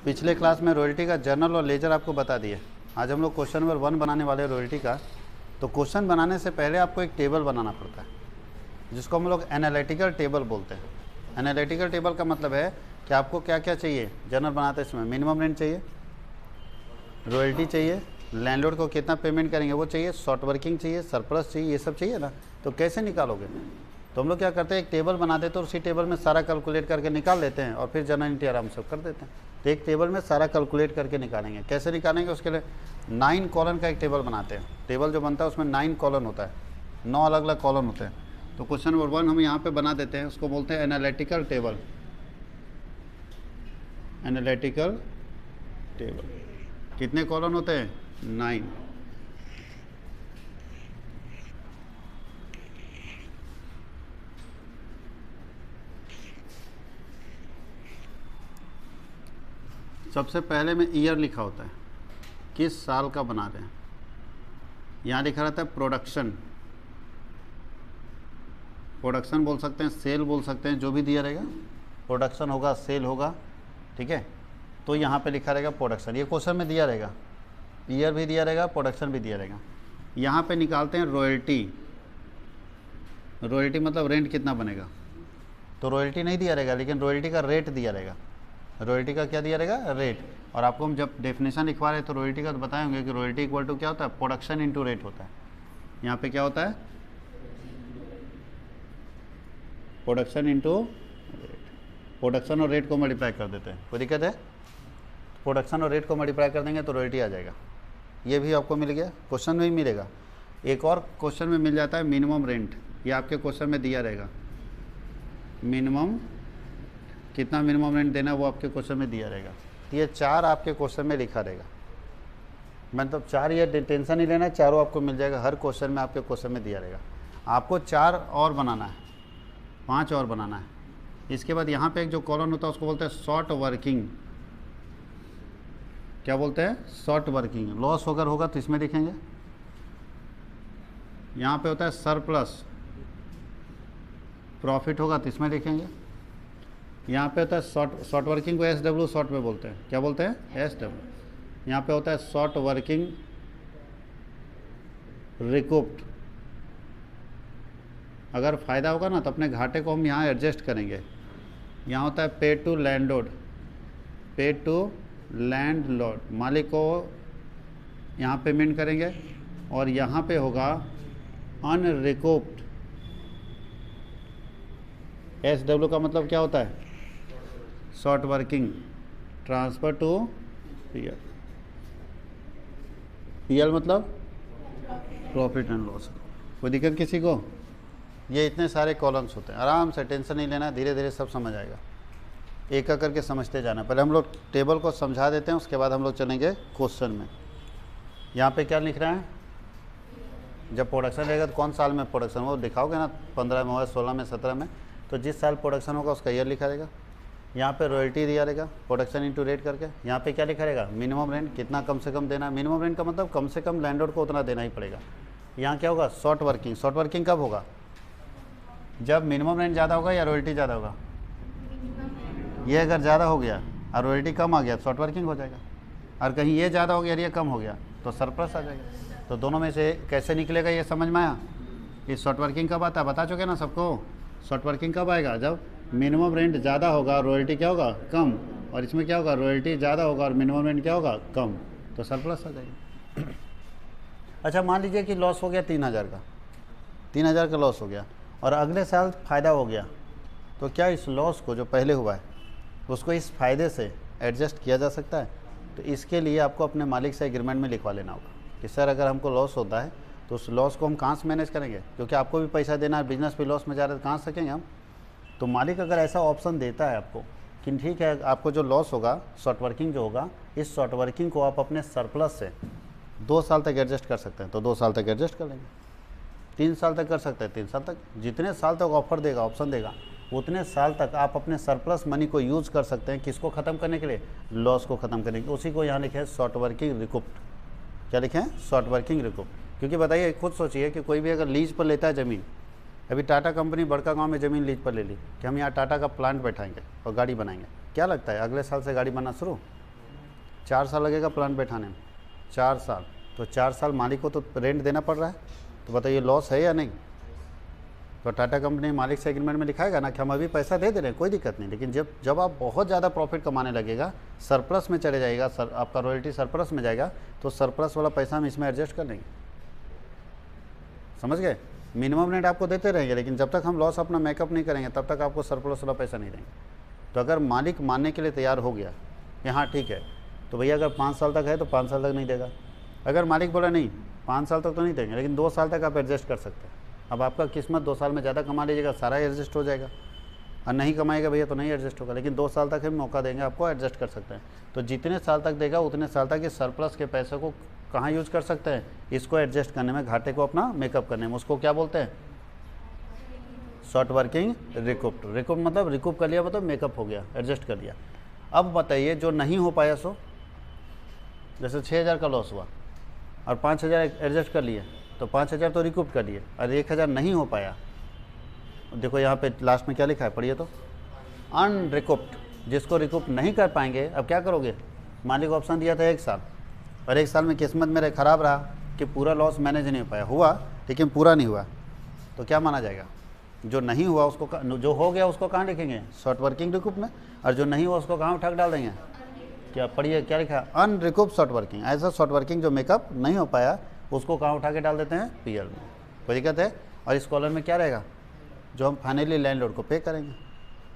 पिछले क्लास में रॉयल्टी का जर्नल और लेजर आपको बता दिए। आज हम लोग क्वेश्चन नंबर 1 बनाने वाले हैं रॉयल्टी का। तो क्वेश्चन बनाने से पहले आपको एक टेबल बनाना पड़ता है, जिसको हम लोग एनालिटिकल टेबल बोलते हैं। एनालिटिकल टेबल का मतलब है कि आपको क्या क्या चाहिए जर्नल बनाते समय। मिनिमम रेंट चाहिए, रॉयल्टी चाहिए, लैंडलॉर्ड को कितना पेमेंट करेंगे वो चाहिए, शॉर्ट वर्किंग चाहिए, सरप्लस चाहिए, ये सब चाहिए ना। तो कैसे निकालोगे? तो हम लोग क्या करते हैं, एक टेबल बना देते हैं और उसी टेबल में सारा कैलकुलेट करके निकाल लेते हैं और फिर जर्नल एंट्री आराम से कर देते हैं। तो एक टेबल में सारा कैलकुलेट करके निकालेंगे। कैसे निकालेंगे? उसके लिए 9 कॉलम का एक टेबल बनाते हैं। टेबल जो बनता है उसमें 9 कॉलम होता है, 9 अलग अलग कॉलम होते हैं। तो क्वेश्चन नंबर 1 हम यहाँ पे बना देते हैं, उसको बोलते हैं एनालिटिकल टेबल। एनालिटिकल टेबल कितने कॉलम होते हैं? 9। सबसे पहले में ईयर लिखा होता है, किस साल का बना रहे हैं। यहाँ लिखा रहता है प्रोडक्शन, प्रोडक्शन बोल सकते हैं, सेल बोल सकते हैं, जो भी दिया रहेगा। प्रोडक्शन होगा, सेल होगा, ठीक है। तो यहाँ पे लिखा रहेगा प्रोडक्शन, ये क्वेश्चन में दिया रहेगा। ईयर भी दिया रहेगा, प्रोडक्शन भी दिया रहेगा। यहाँ पे निकालते हैं रॉयल्टी। रॉयल्टी मतलब रेंट कितना बनेगा। तो रॉयल्टी नहीं दिया रहेगा, लेकिन रॉयल्टी का रेट दिया रहेगा। रॉयल्टी का क्या दिया रहेगा? रेट। और आपको हम जब डेफिनेशन लिखवा रहे हैं तो रॉयल्टी का तो बताए होंगे कि रॉयल्टी इक्वल टू क्या होता है? प्रोडक्शन इंटू रेट होता है। यहाँ पे क्या होता है? Production into rate. प्रोडक्शन और रेट को मल्टीप्लाई कर देते हैं, कोई दिक्कत है? प्रोडक्शन और रेट को मल्टीप्लाई कर देंगे तो रॉयल्टी आ जाएगा। ये भी आपको मिल गया, क्वेश्चन में ही मिलेगा। एक और क्वेश्चन में मिल जाता है मिनिमम रेंट, ये आपके क्वेश्चन में दिया रहेगा। मिनिमम कितना मिनिमम रेंट देना वो आपके क्वेश्चन में दिया रहेगा। तो ये 4 आपके क्वेश्चन में लिखा रहेगा। मतलब 4, ये टेंशन नहीं लेना, चारों आपको मिल जाएगा। हर क्वेश्चन में आपके क्वेश्चन में दिया रहेगा। आपको 4 और बनाना है, 5 और बनाना है। इसके बाद यहाँ पे एक जो कॉलम होता है उसको बोलते हैं शॉर्ट वर्किंग। क्या बोलते हैं? Short working. लॉस अगर होगा तो इसमें लिखेंगे। यहाँ पे होता है सरप्लस, प्रॉफिट होगा तो इसमें लिखेंगे। यहाँ पे होता है शॉर्ट वर्किंग को SW शॉर्ट में बोलते हैं। क्या बोलते हैं? SW। यहाँ पे होता है शॉर्ट वर्किंग रिकूप्ड। अगर फ़ायदा होगा ना तो अपने घाटे को हम यहाँ एडजस्ट करेंगे। यहाँ होता है पे टू लैंडलॉर्ड, पे टू लैंडलॉर्ड, मालिक को यहाँ पेमेंट करेंगे। और यहाँ पे होगा अनरिकूप्ड। SW का मतलब क्या होता है? Short working transfer to PL। PL मतलब प्रॉफिट एंड लॉस। कोई दिक्कत किसी को? ये इतने सारे कॉलम्स होते हैं, आराम से, टेंशन नहीं लेना, धीरे धीरे सब समझ आएगा। एक एक करके समझते जाना। पहले हम लोग टेबल को समझा देते हैं, उसके बाद हम लोग चलेंगे क्वेश्चन में। यहाँ पे क्या लिख रहे हैं? जब प्रोडक्शन रहेगा तो कौन साल में प्रोडक्शन वो दिखाओगे ना, 15 में होगा, 16 में, 17 में। तो जिस साल प्रोडक्शन होगा उसका ईयर लिखा रहेगा। यहाँ पे रॉयल्टी दिया रहेगा, प्रोडक्शन इंटू रेट करके। यहाँ पे क्या लिखा रहेगा? मिनिमम रेंट कितना कम से कम देना है। मिनिमम रेंट का मतलब कम से कम लैंडलॉर्ड को उतना देना ही पड़ेगा। यहाँ क्या होगा? Short working. शॉर्ट वर्किंग कब होगा? जब मिनिमम रेंट ज़्यादा होगा या रॉयल्टी ज़्यादा होगा। ये अगर ज़्यादा हो गया और रॉयल्टी कम आ गया शॉर्ट वर्किंग हो जाएगा। और कहीं ये ज़्यादा हो गया और ये कम हो गया तो सरप्लस आ जाएगा। तो दोनों में से कैसे निकलेगा ये समझ में आया? ये शॉर्ट वर्किंग कब आता है बता चुके ना सबको। शॉर्ट वर्किंग कब आएगा? जब मिनिमम रेंट ज़्यादा होगा, रॉयल्टी क्या होगा? कम। और इसमें क्या होगा? रॉयल्टी ज़्यादा होगा और मिनिमम रेंट क्या होगा? कम। तो सरप्लस आ जाएगा। अच्छा, मान लीजिए कि लॉस हो गया 3000 का, 3000 का लॉस हो गया और अगले साल फ़ायदा हो गया। तो क्या इस लॉस को जो पहले हुआ है उसको इस फ़ायदे से एडजस्ट किया जा सकता है? तो इसके लिए आपको अपने मालिक से एग्रीमेंट में लिखवा लेना होगा कि सर अगर हमको लॉस होता है तो उस लॉस को हम कहाँ से मैनेज करेंगे, क्योंकि आपको भी पैसा देना है, बिजनेस भी लॉस में जा रहा है तो कहाँ से सकेंगे हम। तो मालिक अगर ऐसा ऑप्शन देता है आपको कि ठीक है आपको जो लॉस होगा, शॉर्ट वर्किंग जो होगा, इस शॉर्ट वर्किंग को आप अपने सरप्लस से 2 साल तक एडजस्ट कर सकते हैं, तो 2 साल तक एडजस्ट कर लेंगे। 3 साल तक कर सकते हैं, 3 साल तक, जितने साल तक ऑफर देगा, ऑप्शन देगा, उतने साल तक आप अपने सरप्लस मनी को यूज़ कर सकते हैं। किसको ख़त्म करने के लिए? लॉस को ख़त्म करने के लिए। उसी को यहाँ लिखे हैं शॉर्ट वर्किंग रिकूप्ड। क्या लिखे हैं? Short working recouped. क्योंकि बताइए, खुद सोचिए कि कोई भी अगर लीज पर लेता है ज़मीन, अभी टाटा कंपनी बड़का गांव में ज़मीन लीज पर ले ली कि हम यहाँ टाटा का प्लांट बैठाएंगे और गाड़ी बनाएंगे, क्या लगता है अगले साल से गाड़ी बनना शुरू? 4 साल लगेगा प्लांट बैठाने में, 4 साल, तो 4 साल मालिक को तो रेंट देना पड़ रहा है, तो बताइए लॉस है या नहीं। तो टाटा कंपनी मालिक से एग्रीमेंट में लिखाएगा ना कि हम अभी पैसा दे रहे हैं, कोई दिक्कत नहीं, लेकिन जब आप बहुत ज़्यादा प्रॉफिट कमाने लगेगा, सरप्लस में चले जाएगा, आपका रॉयल्टी सरप्लस में जाएगा, तो सरप्लस वाला पैसा हम इसमें एडजस्ट कर लेंगे। समझ गए? मिनिमम रेंट आपको देते रहेंगे, लेकिन जब तक हम लॉस अपना मेकअप नहीं करेंगे तब तक आपको सरप्लस वाला पैसा नहीं देंगे। तो अगर मालिक मानने के लिए तैयार हो गया कि हाँ ठीक है, तो भैया अगर 5 साल तक है तो 5 साल तक नहीं देगा। अगर मालिक बोला नहीं 5 साल तक तो नहीं देंगे, लेकिन 2 साल तक आप एडजस्ट कर सकते हैं। अब आपका किस्मत 2 साल में ज़्यादा कमा लीजिएगा, सारा एडजस्ट हो जाएगा, और नहीं कमाएगा भैया तो नहीं एडजस्ट होगा, लेकिन 2 साल तक हम मौका देंगे आपको, एडजस्ट कर सकते हैं। तो जितने साल तक देगा उतने साल तक इस सरप्लस के पैसे को कहाँ यूज कर सकते हैं, इसको एडजस्ट करने में, घाटे को अपना मेकअप करने में। उसको क्या बोलते हैं? Short working recouped. रिकूप मतलब रिकूप कर लिया, मतलब मेकअप हो गया, एडजस्ट कर लिया। अब बताइए जो नहीं हो पाया, सो जैसे 6,000 का लॉस हुआ और 5,000 एडजस्ट कर लिए, तो 5,000 तो रिकूप कर लिए, और 1,000 नहीं हो पाया। देखो यहाँ पे लास्ट में क्या लिखा है, पढ़िए तो, अनरिकूप्ड। जिसको रिकूप नहीं कर पाएंगे, अब क्या करोगे? मालिक ऑप्शन दिया था 1 साल, और 1 साल में किस्मत मेरे खराब रहा कि पूरा लॉस मैनेज नहीं हो पाया, हुआ लेकिन पूरा नहीं हुआ, तो क्या माना जाएगा? जो नहीं हुआ उसको, जो हो गया उसको कहाँ लिखेंगे? शॉर्ट वर्किंग रिकूप में, और जो नहीं हुआ उसको कहाँ उठा के डाल देंगे? क्या पढ़िए क्या लिखा है? अनरिकूप शॉर्ट वर्किंग। ऐसा शॉर्ट वर्किंग जो मेकअप नहीं हो पाया उसको कहाँ उठा के डाल देते हैं? पीएल में। कोई दिक्कत है? और इस कॉलम में क्या रहेगा? जो हम फाइनली लैंडलॉर्ड को पे करेंगे।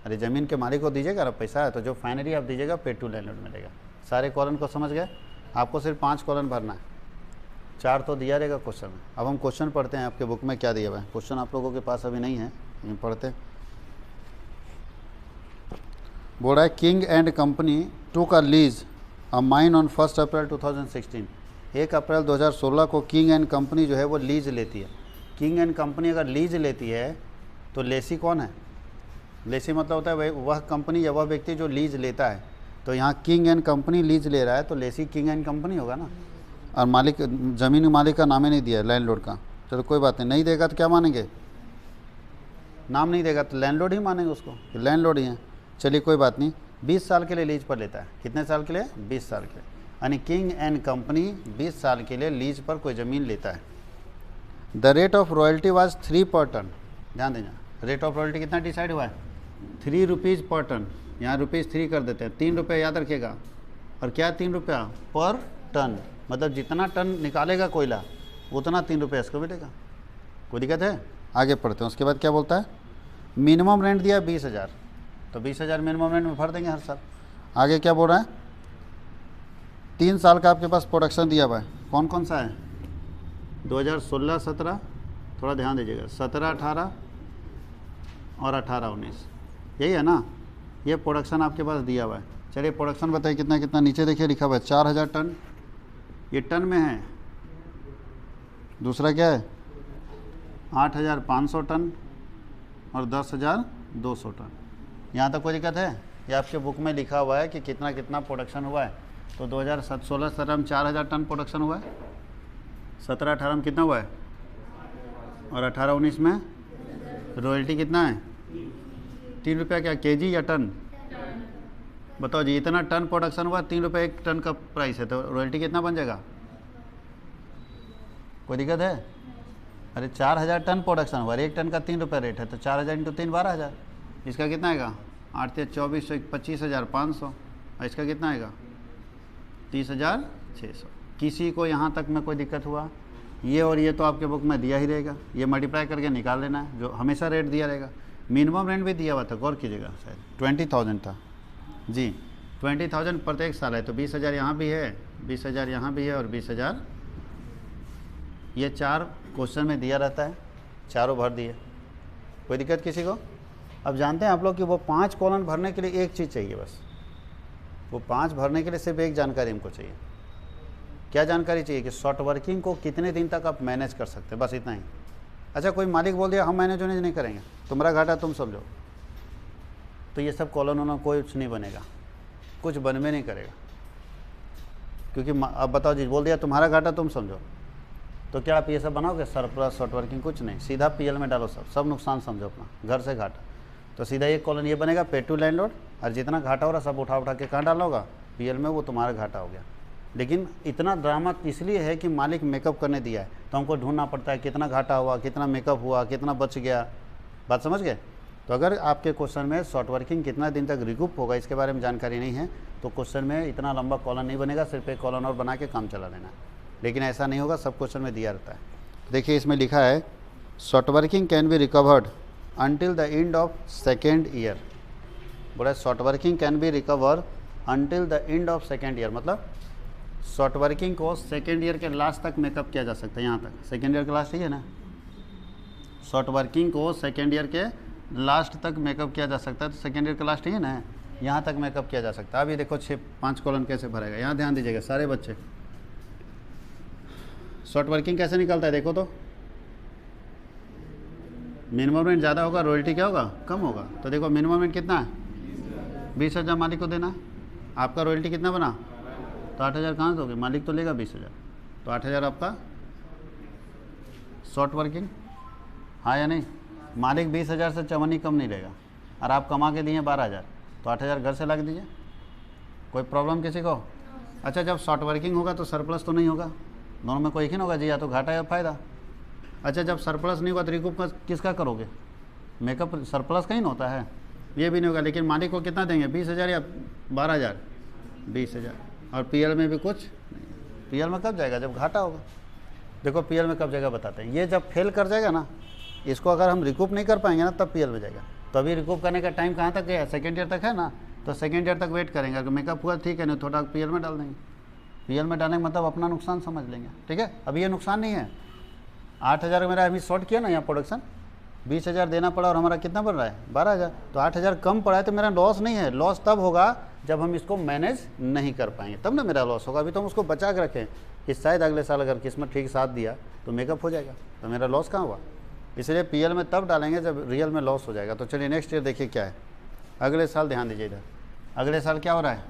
अरे ज़मीन के मालिक को दीजिएगा ना पैसा है, तो जो फाइनली आप दीजिएगा पे टू लैंडलॉर्ड मिलेगा। सारे कॉलम को समझ गए? आपको सिर्फ 5 कॉलम भरना है, 4 तो दिया रहेगा क्वेश्चन में। अब हम क्वेश्चन पढ़ते हैं, आपके बुक में क्या दिया हुआ है। क्वेश्चन आप लोगों के पास अभी नहीं है, लेकिन पढ़ते हैं। बोल रहा है किंग एंड कंपनी टूक अ लीज अ माइन ऑन 1 अप्रैल 2016। 1 अप्रैल 2016 को किंग एंड कंपनी जो है वो लीज लेती है। किंग एंड कंपनी अगर लीज लेती है तो लेसी कौन है? लेसी मतलब होता है वह कंपनी या वह व्यक्ति जो लीज लेता है। तो यहाँ किंग एंड कंपनी लीज ले रहा है, तो लेसी किंग एंड कंपनी होगा ना। और मालिक, ज़मीन मालिक का नाम ही नहीं दिया है, लैंडलॉर्ड का। चलो कोई बात नहीं, नहीं देगा तो क्या मानेंगे? नाम नहीं देगा तो लैंडलॉर्ड ही मानेंगे उसको, लैंडलॉर्ड ही है। चलिए कोई बात नहीं, 20 साल के लिए लीज पर लेता है। कितने साल के लिए? 20 साल के लिए। यानी किंग एंड कंपनी 20 साल के लिए लीज पर कोई ज़मीन लेता है। The rate of royalty was 3 पर टन। ध्यान देना, रेट ऑफ रॉयल्टी कितना डिसाइड हुआ है? 3 रुपीज़ पर टन। यहाँ ₹3 कर देते हैं, 3 रुपये याद रखिएगा। और क्या 3 रुपया पर टन, मतलब जितना टन निकालेगा कोयला उतना 3 रुपये इसको मिलेगा। कोई दिक्कत है? आगे पढ़ते हैं। उसके बाद क्या बोलता है? मिनिमम रेंट दिया 20,000, तो 20,000 मिनिमम रेंट में भर देंगे हर साल। आगे क्या बोल रहा है? 3 साल का आपके पास प्रोडक्शन दिया हुआ है। कौन कौन सा है? 2016-17, थोड़ा ध्यान दीजिएगा, 17-18 और 18-19, यही है ना? ये प्रोडक्शन आपके पास दिया हुआ है। चलिए प्रोडक्शन बताइए कितना कितना। नीचे देखिए लिखा हुआ है 4,000 टन, ये टन में है। दूसरा क्या है? 8,500 टन और 10,200 टन। यहाँ तक कोई दिक्कत है? ये आपके बुक में लिखा हुआ है कि कितना कितना प्रोडक्शन हुआ है। तो 2016-17 में 4,000 टन प्रोडक्शन हुआ है, 17-18 में कितना हुआ है, और 18-19 में रॉयल्टी कितना है? 3 रुपया। क्या केजी या टन? बताओ जी, इतना टन प्रोडक्शन हुआ, 3 रुपये 1 टन का प्राइस है, तो रॉयल्टी कितना बन जाएगा? कोई दिक्कत है? अरे 4,000 टन प्रोडक्शन हुआ, 1 टन का 3 रुपये रेट है, तो 4,000 × 3 12,000। इसका कितना आएगा? 8 × 24 25,500। और इसका कितना आएगा? 30,600। किसी को यहाँ तक में कोई दिक्कत हुआ? ये और ये तो आपके बुक में दिया ही रहेगा, ये मल्टीप्लाई करके निकाल लेना है, जो हमेशा रेट दिया रहेगा। मिनिमम रेंट भी दिया हुआ था, गौर कीजिएगा, शायद 20,000 था जी। 20,000 प्रत्येक साल है, तो 20,000 यहाँ भी है, 20,000 यहाँ भी है, और 20,000 ये 4 क्वेश्चन में दिया रहता है, चारों भर दिए। कोई दिक्कत किसी को? अब जानते हैं आप लोग कि वो 5 कॉलम भरने के लिए एक चीज़ चाहिए बस। वो 5 भरने के लिए सिर्फ एक जानकारी हमको चाहिए। क्या जानकारी चाहिए? कि शॉर्ट वर्किंग को कितने दिन तक आप मैनेज कर सकते हैं, बस इतना ही। अच्छा, कोई मालिक बोल दिया हम मैनेज नहीं करेंगे, तुम्हारा घाटा तुम समझो, तो ये सब कॉलम होना कुछ नहीं बनेगा, कुछ बन में नहीं करेगा। क्योंकि अब बताओ जी, बोल दिया तुम्हारा घाटा तुम समझो, तो क्या आप ये सब बनाओगे? सरप्लस, शॉर्ट वर्किंग, कुछ नहीं, सीधा पीएल में डालो, सब नुकसान समझो अपना, घर से घाटा। तो सीधा एक कॉलम ये बनेगा पे टू लैंडलॉर्ड, और जितना घाटा हो रहा सब उठा उठा के कहाँ डाला होगा? पीएल में वो तुम्हारा घाटा हो गया। लेकिन इतना ड्रामा इसलिए है कि मालिक मेकअप करने दिया है, तो हमको ढूंढना पड़ता है कितना घाटा हुआ, कितना मेकअप हुआ, कितना बच गया। बात समझ गए? तो अगर आपके क्वेश्चन में शॉर्ट वर्किंग कितना दिन तक रिकूप होगा इसके बारे में जानकारी नहीं है तो क्वेश्चन में इतना लंबा कॉलम नहीं बनेगा, सिर्फ एक कॉलम और बना के काम चला लेना। लेकिन ऐसा नहीं होगा, सब क्वेश्चन में दिया रहता है। देखिए इसमें लिखा है short working can be recovered until the end of second year. बोला short working can be recover until the end of second year, मतलब शॉर्ट वर्किंग को सेकेंड ईयर के लास्ट तक मेकअप किया जा सकता है। यहाँ तक सेकेंड ईयर के लास्ट ही है ना, शॉर्ट वर्किंग को सेकेंड ईयर के लास्ट तक मेकअप किया जा सकता है, तो सेकेंड ईयर का लास्ट ही है ना, यहाँ तक मेकअप किया जा सकता है। अभी देखो 5 कॉलम कैसे भरेगा, यहाँ ध्यान दीजिएगा सारे बच्चे। शॉर्ट वर्किंग कैसे निकलता है देखो तो, मिनिमम रेंट ज़्यादा होगा, रॉयल्टी क्या होगा, कम होगा। तो देखो मिनिमम रेंट कितना है, 20,000 मालिक को देना। आपका रॉयल्टी कितना बना, तो 8,000 कहाँ से दोगे, मालिक तो लेगा 20,000, तो 8,000 आपका शॉर्ट वर्किंग। हाँ या नहीं, मालिक 20,000 से चवन्नी कम नहीं रहेगा, और आप कमा के दिए 12,000, तो 8,000 घर से ला के दीजिए। कोई प्रॉब्लम किसी को? अच्छा, जब शॉर्ट वर्किंग होगा तो सरप्लस तो नहीं होगा, दोनों में कोई ही नहीं होगा जी, या तो घाटा या फायदा। अच्छा, जब सरप्लस नहीं होगा तो रिकूप किसका करोगे, मेकअप सरप्लस का ही ना होता है, ये भी नहीं होगा। लेकिन मालिक को कितना देंगे, 20,000 या 12,000, 20,000। और पीएल में भी कुछ नहीं, पीएल में कब जाएगा, जब घाटा होगा। देखो पीएल में कब जाएगा बताते हैं, ये जब फेल कर जाएगा ना, इसको अगर हम रिकूप नहीं कर पाएंगे ना तब पीएल में जाएगा। तो अभी रिकूप करने का टाइम कहाँ तक गया, सेकेंड ईयर तक है ना, तो सेकेंड ईयर तक वेट करेंगे। अगर मेकअप हुआ ठीक है, नहीं थोड़ा पीएल में डाल देंगे। पीएल में डालने का मतलब अपना नुकसान समझ लेंगे, ठीक है। अभी ये नुकसान नहीं है, 8,000 मेरा अभी शॉर्ट किया ना यहाँ प्रोडक्शन, 20,000 देना पड़ा और हमारा कितना बन रहा है 12,000, तो 8,000 कम पड़ा है, तो मेरा लॉस नहीं है। लॉस तब होगा जब हम इसको मैनेज नहीं कर पाएंगे, तब ना मेरा लॉस होगा। अभी तो हम उसको बचा के रखें कि शायद अगले साल अगर किस्मत ठीक साथ दिया तो मेकअप हो जाएगा, तो मेरा लॉस कहाँ हुआ। इसलिए पीएल में तब डालेंगे जब रियल में लॉस हो जाएगा। तो चलिए नेक्स्ट ईयर देखिए क्या है, अगले साल ध्यान दीजिए इधर। अगले साल क्या हो रहा है,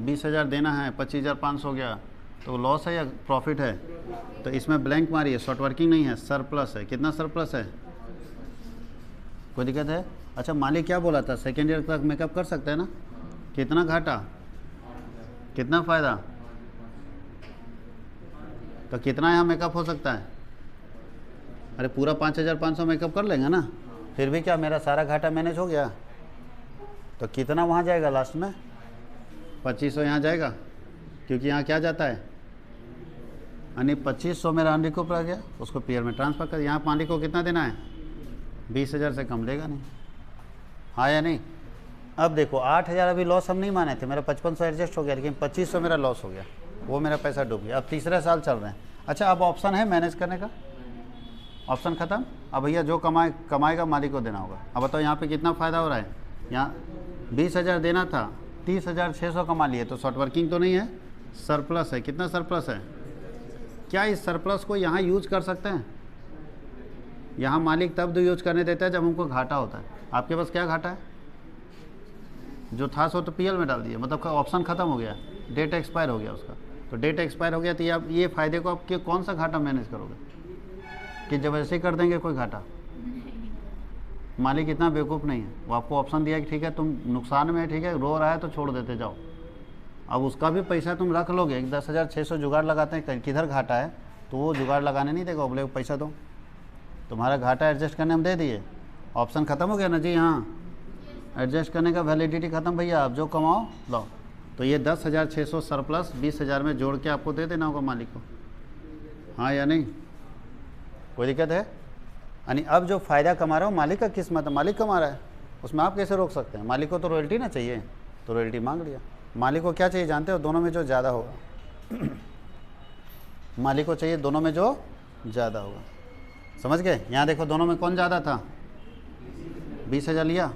20,000 देना है, 25,500 हो गया, तो लॉस है या प्रॉफिट है। तो इसमें ब्लैंक मारिए, शॉर्ट वर्किंग नहीं है, सरप्लस है। कितना सरप्लस है, कोई दिक्कत है? अच्छा, मालिक क्या बोला था, सेकेंड ईयर तक मेकअप कर सकते हैं ना। कितना घाटा, कितना फ़ायदा, तो कितना यहाँ मेकअप हो सकता है। अरे पूरा 5,500 मेकअप कर लेंगे ना, फिर भी क्या मेरा सारा घाटा मैनेज हो गया। तो कितना वहाँ जाएगा लास्ट में, 2,500 यहाँ जाएगा, क्योंकि यहाँ क्या जाता है, यानी 2,500 मेरा अनरिकूप रह गया, उसको पीएल में ट्रांसफ़र कर। यहाँ मालिक को कितना देना है, 20,000 से कम लेगा नहीं, हाँ या नहीं। अब देखो 8,000 अभी लॉस हम नहीं माने थे, मेरा 5500 एडजस्ट हो गया, लेकिन 2,500 मेरा लॉस हो गया, वो मेरा पैसा डूब गया। अब तीसरे साल चल रहे हैं। अच्छा, अब ऑप्शन है मैनेज करने का, ऑप्शन ख़त्म। अब भैया जो कमाएगा मालिक को देना होगा। अब बताओ यहाँ पे कितना फ़ायदा हो रहा है, यहाँ 20,000 देना था, 30,600 कमा लिए, तो शॉर्ट वर्किंग तो नहीं है, सरप्लस है। कितना सरप्लस है, क्या इस सरप्लस को यहाँ यूज कर सकते हैं। यहाँ मालिक तब यूज करने देता है जब हमको घाटा होता है। आपके पास क्या घाटा है, जो था सो तो पीएल में डाल दिया, मतलब ऑप्शन ख़त्म हो गया, डेट एक्सपायर हो गया उसका। तो डेट एक्सपायर हो गया, तो ये फ़ायदे को आप कौन सा घाटा मैनेज करोगे, कि जब ऐसे ही कर देंगे कोई घाटा। मालिक इतना बेवकूफ़ नहीं है, वो आपको ऑप्शन दिया कि ठीक है तुम नुकसान में है, ठीक है रो रहा है तो छोड़ देते जाओ। अब उसका भी पैसा तुम रख लोगे, 10,600 जुगाड़ लगाते हैं, किधर घाटा है तो वो जुगाड़ लगाने नहीं देगा, बोले पैसा दो, तुम्हारा घाटा एडजस्ट करने हम दे दिए, ऑप्शन ख़त्म हो गया ना जी। हाँ, एडजस्ट करने का वैलिडिटी ख़त्म भैया, आप जो कमाओ लो। तो ये 10,600 सरप्लस 20,000 में जोड़ के आपको दे देना होगा मालिक को, हाँ या नहीं, कोई दिक्कत है। यानी अब जो फ़ायदा कमा रहा हो मालिक का किस्मत है, मालिक कमा रहा है, उसमें आप कैसे रोक सकते हैं। मालिक को तो रॉयल्टी ना चाहिए, तो रॉयल्टी मांग लिया। मालिक को क्या चाहिए जानते हो, दोनों में जो ज़्यादा होगा मालिक को चाहिए दोनों में जो ज़्यादा होगा, समझ गए। यहाँ देखो दोनों में कौन ज़्यादा था, 20,000 लिया,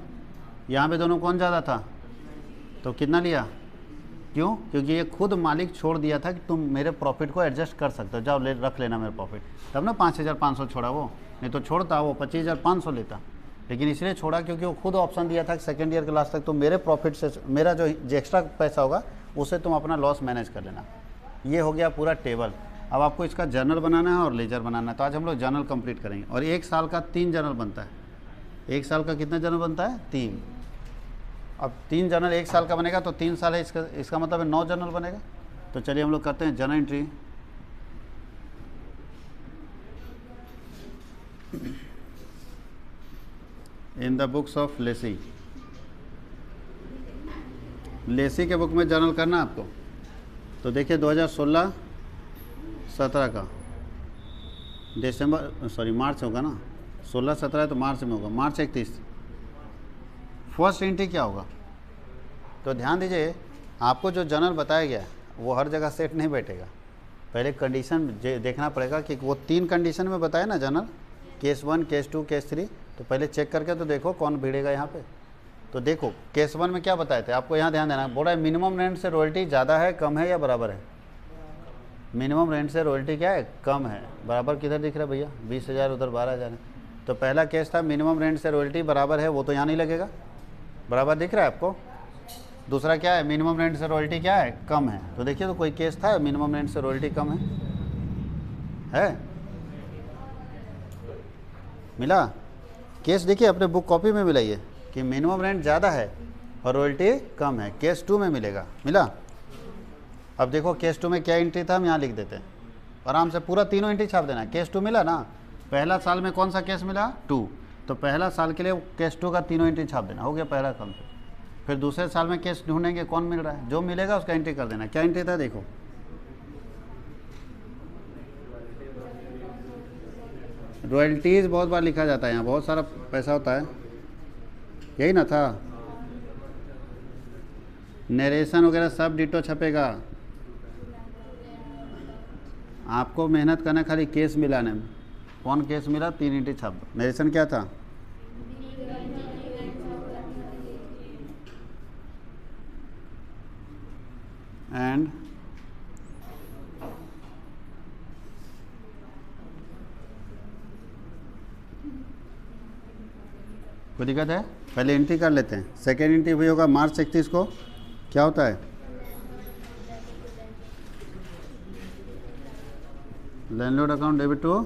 यहाँ पे दोनों कौन ज़्यादा था, तो कितना लिया, क्यों, क्योंकि ये खुद मालिक छोड़ दिया था कि तुम मेरे प्रॉफिट को एडजस्ट कर सकते हो, जाओ रख लेना मेरा प्रॉफिट, तब ना 5,500 छोड़ा वो, नहीं तो छोड़ता वो 25,500 लेता। लेकिन इसलिए छोड़ा क्योंकि वो खुद ऑप्शन दिया था कि सेकेंड ईयर के लास्ट तक तुम मेरे प्रॉफिट से, मेरा जो एक्स्ट्रा पैसा होगा उससे तुम अपना लॉस मैनेज कर लेना। ये हो गया पूरा टेबल। अब आपको इसका जर्नल बनाना है और लेजर बनाना है, तो आज हम लोग जर्नल कंप्लीट करेंगे। और 1 साल का 3 जर्नल बनता है। 1 साल का कितना जर्नल बनता है, 3। अब 3 जर्नल 1 साल का बनेगा तो 3 साल है, इसका मतलब है 9 जर्नल बनेगा। तो चलिए हम लोग करते हैं journal entry. In the books of lessee, lessee के बुक में जर्नल करना आपको। तो देखिए 2016-17 का मार्च होगा ना, 16-17 है तो मार्च में होगा, मार्च 31 फर्स्ट एंट्री क्या होगा। तो ध्यान दीजिए, आपको जो जर्नल बताया गया वो हर जगह सेट नहीं बैठेगा। पहले कंडीशन देखना पड़ेगा कि वो 3 कंडीशन में बताया ना जर्नल, केस 1, केस 2, केस 3। तो पहले चेक करके तो देखो कौन भिड़ेगा यहाँ पे। तो देखो केस 1 में क्या बताए थे, आपको यहाँ ध्यान देना। बोल रहा है मिनिमम रेंट से रॉयल्टी ज़्यादा है, कम है या बराबर है। मिनिमम रेंट से रॉयल्टी क्या है, कम है। बराबर किधर दिख रहा है भैया, 20,000 उधर 12,000 है। तो पहला केस था मिनिमम रेंट से रॉयल्टी बराबर है, वो तो यहाँ नहीं लगेगा, बराबर दिख रहा है आपको। दूसरा क्या है, मिनिमम रेंट से रॉयल्टी क्या है, कम है। तो देखिए तो कोई केस था मिनिमम रेंट से रॉयल्टी कम है मिला केस। देखिए अपने बुक कॉपी में मिलाइए कि मिनिमम रेंट ज़्यादा है और रॉयल्टी कम है, केस 2 में मिलेगा, मिला। अब देखो केस 2 में क्या एंट्री था, हम यहाँ लिख देते हैं आराम से, पूरा तीनों एंट्री छाप देना। केस 2 मिला ना, पहला साल में कौन सा केस मिला, 2, तो पहला साल के लिए केस 2 का तीनों एंट्री छाप देना, हो गया पहला साल। फिर दूसरे साल में केस ढूंढेंगे कौन मिल रहा है, जो मिलेगा उसका एंट्री कर देना। क्या एंट्री था देखो, रॉयल्टीज़ बहुत बार लिखा जाता है, यहाँ बहुत सारा पैसा होता है, यही ना था। नरेशन वगैरह सब डिटो छपेगा, आपको मेहनत करना खाली केस मिलाने में। कौन केस मिला, 3 एंट्री छाप दो। नरेशन क्या था, एंड कोई दिक्कत है, पहले एंट्री कर लेते हैं। सेकेंड एंट्री भी होगा मार्च 31 को। क्या होता है, लैंडलॉर्ड अकाउंट डेबिट टू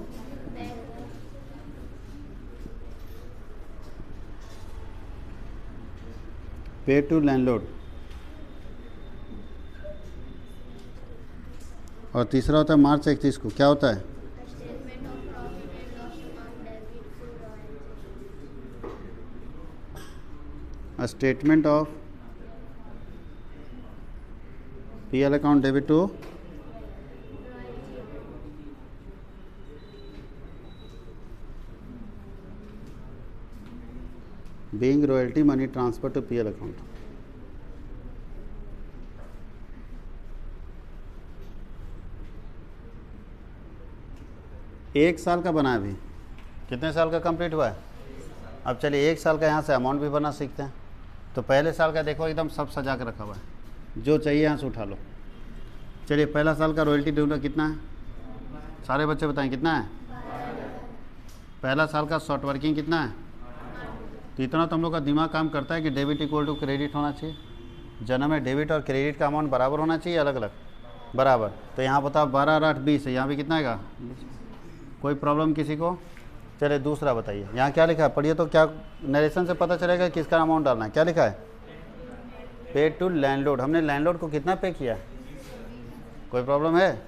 पे टू लैंडलॉर्ड। और तीसरा होता है मार्च 31 को, क्या होता है, statement of PL account debit to being royalty money transfer to PL account. एक साल का बना है अभी, कितने साल का कंप्लीट हुआ है। अब चलिए 1 साल का यहाँ से अमाउंट भी बना सीखते हैं। तो पहले साल का देखो एकदम सब सजा के रखा हुआ है, जो चाहिए यहाँ से उठा लो। चलिए पहला साल का रॉयल्टी ड्यू कितना है, सारे बच्चे बताएं कितना है। पहला साल का शॉर्ट वर्किंग कितना है, तो इतना तो हम लोग का दिमाग काम करता है कि डेबिट इक्वल टू क्रेडिट होना चाहिए। जन्म में डेबिट और क्रेडिट का अमाउंट बराबर होना चाहिए, अलग अलग बराबर। तो यहाँ बताओ 12 और 8 20 है, यहाँ भी कितना आएगा। कोई प्रॉब्लम किसी को। चलिए दूसरा बताइए, यहाँ क्या लिखा है, पढ़िए तो क्या नरेशन से पता चलेगा किसका अमाउंट डालना है। क्या लिखा है, पे टू लैंडलॉर्ड। हमने लैंडलॉर्ड को कितना पे किया, कोई प्रॉब्लम है,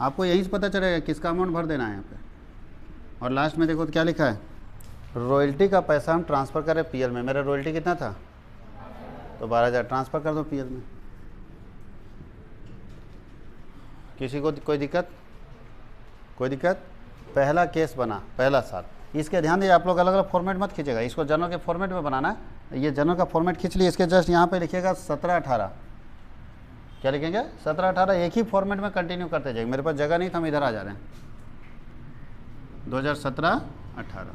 आपको यहीं से पता चलेगा किसका अमाउंट भर देना है यहाँ पे। और लास्ट में देखो तो क्या लिखा है, रॉयल्टी का पैसा हम ट्रांसफ़र करें पीएल में। मेरा रॉयल्टी कितना था, तो 12,000 ट्रांसफ़र कर दो पीएल में। किसी को कोई दिक्कत, कोई दिक्कत। पहला केस बना पहला साल, इसके ध्यान दीजिए, आप लोग अलग अलग फॉर्मेट मत खींचेगा, इसको जर्नल के फॉर्मेट में बनाना है। ये जर्नल का फॉर्मेट खींच लिए, इसके जस्ट यहाँ पे लिखिएगा 17-18। क्या लिखेंगे, 17-18, एक ही फॉर्मेट में कंटिन्यू करते जाएंगे। मेरे पास जगह नहीं था, हम इधर आ जा रहे हैं। 2017-18,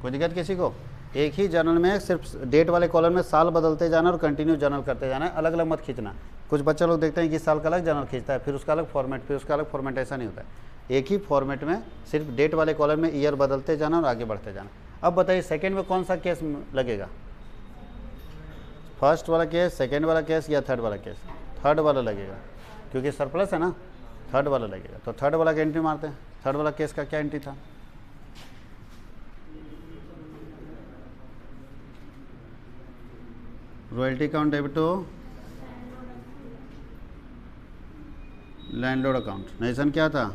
कोई दिक्कत किसी को। एक ही जर्नल में सिर्फ डेट वाले कॉलम में साल बदलते जाना और कंटिन्यू जर्नल करते जाना है, अलग अलग मत खींचना। कुछ बच्चे लोग देखते हैं कि साल का अलग जर्नल खींचता है, फिर उसका अलग फॉर्मेट, फिर उसका अलग फॉर्मेट, ऐसा नहीं होता है। एक ही फॉर्मेट में सिर्फ डेट वाले कॉलम में ईयर बदलते जाना और आगे बढ़ते जाना। अब बताइए सेकंड में कौन सा केस लगेगा, फर्स्ट वाला केस, सेकंड वाला केस या थर्ड वाला केस। थर्ड वाला लगेगा क्योंकि सरप्लस है ना, थर्ड वाला लगेगा। तो थर्ड वाला का एंट्री मारते हैं। थर्ड वाला केस का क्या एंट्री था, royalty account debit to landlord account. Narration क्या था?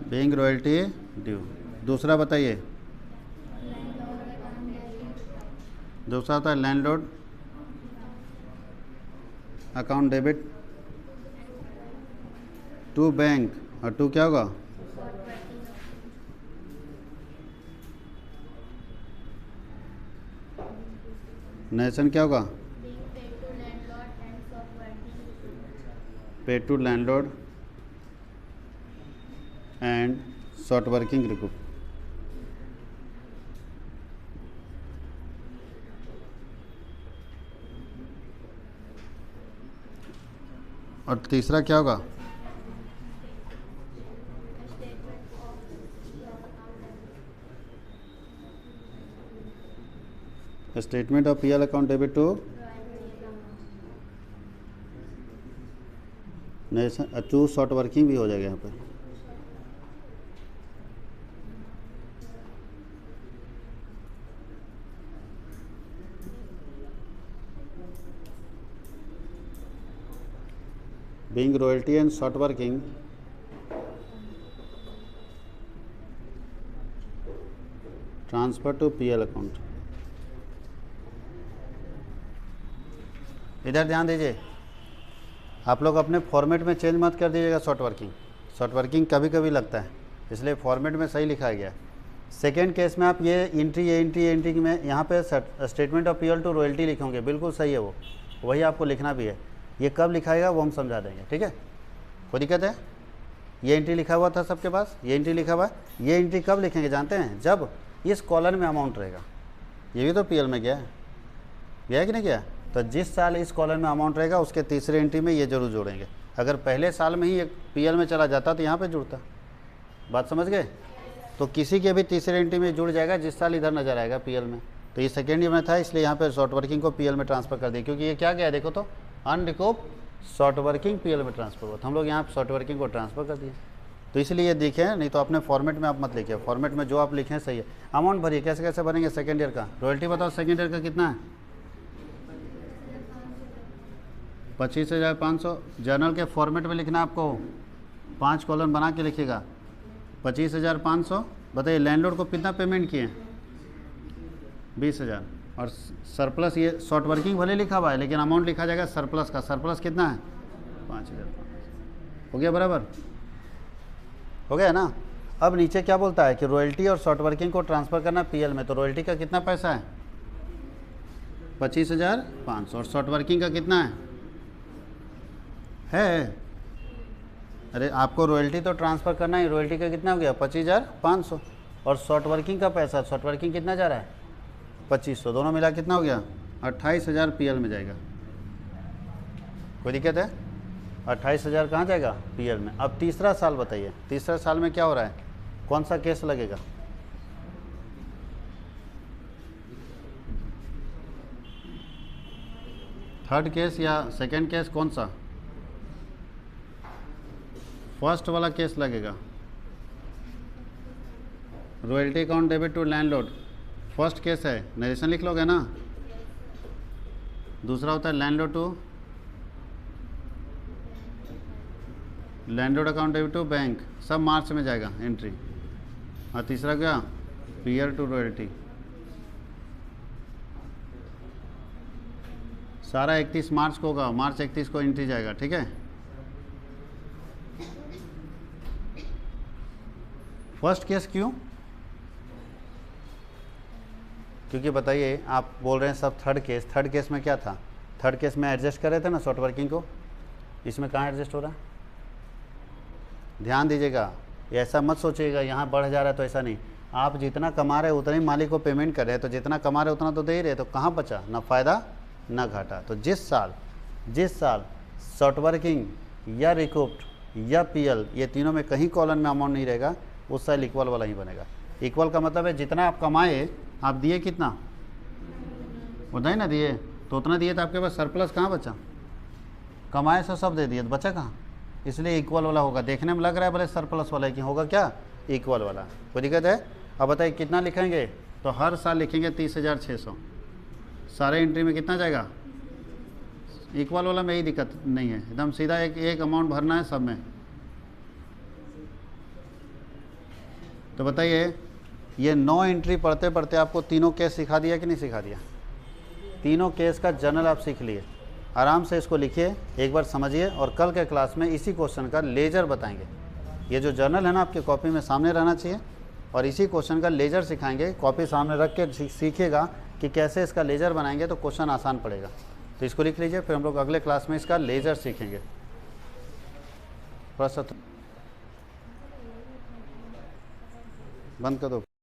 Being royalty due. दूसरा बताइए, दूसरा होता है landlord account debit to bank, और टू क्या होगा? नेशन क्या होगा? Pay to landlord and short working recoup. और तीसरा क्या होगा? Statement of PL account debit to narration to short working भी हो जाएगा यहाँ पे। Being royalty and short working transfer to PL account. इधर ध्यान दीजिए, आप लोग अपने फॉर्मेट में चेंज मत कर दीजिएगा। शॉर्ट वर्किंग कभी कभी लगता है, इसलिए फॉर्मेट में सही लिखा गया है। सेकेंड केस में आप ये एंट्री में यहाँ पे statement of PL to royalty लिखोगे, बिल्कुल सही है, वो वही आपको लिखना भी है। ये कब लिखाएगा वो हम समझा देंगे, ठीक है? कोई दिक्कत है? ये एंट्री लिखा हुआ था सबके पास, ये एंट्री लिखा हुआ है। ये एंट्री कब लिखेंगे जानते हैं? जब इस कॉलम में अमाउंट रहेगा। ये भी तो पीएल में गया है कि नहीं गया? तो जिस साल इस कॉलम में अमाउंट रहेगा उसके तीसरे एंट्री में ये जरूर जोड़ेंगे। अगर पहले साल में ही एक पीएल में चला जाता तो यहाँ पे जुड़ता। बात समझ गए? तो किसी के भी तीसरे एंट्री में जुड़ जाएगा जिस साल इधर नजर आएगा पीएल में। तो ये सेकेंड ईयर में था, इसलिए यहाँ पे शॉर्ट वर्किंग को पीएल में ट्रांसफर कर दिया, क्योंकि ये क्या गया देखो तो, अनरिकूप शॉर्ट वर्किंग पीएल में ट्रांसफर हुआ। तो हम लोग यहाँ शॉर्ट वर्किंग को ट्रांसफर कर दिए। तो इसलिए ये दिखे, नहीं तो अपने फॉर्मेट में आप मत लिखिए। फॉर्मेट में जो आप लिखें सही है। अमाउंट भरिए, कैसे कैसे भरेंगे सेकेंड ईयर का? रॉयल्टी बताओ सेकेंड ईयर का कितना है? 25,500। जर्नल के फॉर्मेट में लिखना आपको, 5 कॉलम बना के लिखिएगा। 25,500। बताइए लैंडलॉर्ड को कितना पेमेंट किए? 20,000। और सरप्लस, ये शॉर्ट वर्किंग भले लिखा हुआ है लेकिन अमाउंट लिखा जाएगा सरप्लस का। सरप्लस कितना है? 5,500। हो गया बराबर? हो गया ना? अब नीचे क्या बोलता है कि रॉयल्टी और शॉर्ट वर्किंग को ट्रांसफ़र करना पीएल में। तो रॉयल्टी का कितना पैसा है? 25,500। और शॉर्ट वर्किंग का कितना है? अरे आपको रॉयल्टी तो ट्रांसफ़र करना है, रॉयल्टी का कितना हो गया? 25,500। और शॉर्ट वर्किंग का पैसा, शॉर्ट वर्किंग कितना जा रहा है? 2500। दोनों मिला कितना हो गया? 28,000 पीएल में जाएगा। कोई दिक्कत है? 28,000 कहाँ जाएगा? पीएल में। अब तीसरा साल बताइए, तीसरा साल में क्या हो रहा है? कौन सा केस लगेगा? थर्ड केस या सेकंड केस? कौन सा? फर्स्ट वाला केस लगेगा। Royalty account debit to landlord first case है, नरेशन लिख लोगे ना? दूसरा होता है landlord to landlord account debit to bank, सब मार्च में जाएगा एंट्री। और तीसरा क्या? पीएल टू रॉयल्टी, सारा 31 मार्च को होगा। मार्च 31 को एंट्री जाएगा, ठीक है? फर्स्ट केस क्यों? क्योंकि बताइए, आप बोल रहे हैं सब थर्ड केस। थर्ड केस में क्या था? थर्ड केस में एडजस्ट कर रहे थे ना शॉर्ट वर्किंग को। इसमें कहाँ एडजस्ट हो रहा है? ध्यान दीजिएगा, ऐसा मत सोचिएगा यहाँ बढ़ जा रहा है तो ऐसा नहीं। आप जितना कमा रहे उतना ही मालिक को पेमेंट कर रहे हैं, तो जितना कमा रहे उतना तो दे ही रहे, तो कहाँ बचा? ना फ़ायदा ना घाटा। तो जिस साल शॉर्ट वर्किंग या रिकूप्ड या पीएल, ये तीनों में कहीं कॉलम में अमाउंट नहीं रहेगा, उस साल इक्वल वाला ही बनेगा। इक्वल का मतलब है जितना आप कमाए आप दिए कितना? उतना ही ना दिए, तो उतना दिए तो आपके पास सरप्लस कहाँ बचा? कमाए से सब दे दिए तो बचा कहाँ? इसलिए इक्वल वाला होगा। देखने में लग रहा है भले सरप्लस वाला है, कि होगा क्या? इक्वल वाला। कोई दिक्कत है? अब बताइए कितना लिखेंगे, तो हर साल लिखेंगे 30,600। सारे एंट्री में कितना जाएगा, इक्वल वाला में ही दिक्कत नहीं है, एकदम सीधा एक अमाउंट भरना है सब में। तो बताइए ये 9 एंट्री पढ़ते पढ़ते आपको तीनों केस सिखा दिया कि नहीं सिखा दिया? तीनों केस का जर्नल आप सीख लिए। आराम से इसको लिखिए, एक बार समझिए, और कल के क्लास में इसी क्वेश्चन का लेजर बताएंगे। ये जो जर्नल है ना आपके कॉपी में सामने रहना चाहिए, और इसी क्वेश्चन का लेजर सिखाएंगे। कॉपी सामने रख के सीखिएगा कि कैसे इसका लेजर बनाएंगे तो क्वेश्चन आसान पड़ेगा। तो इसको लिख लीजिए, फिर हम लोग अगले क्लास में इसका लेजर सीखेंगे। थोड़ा सा बंद कर दो।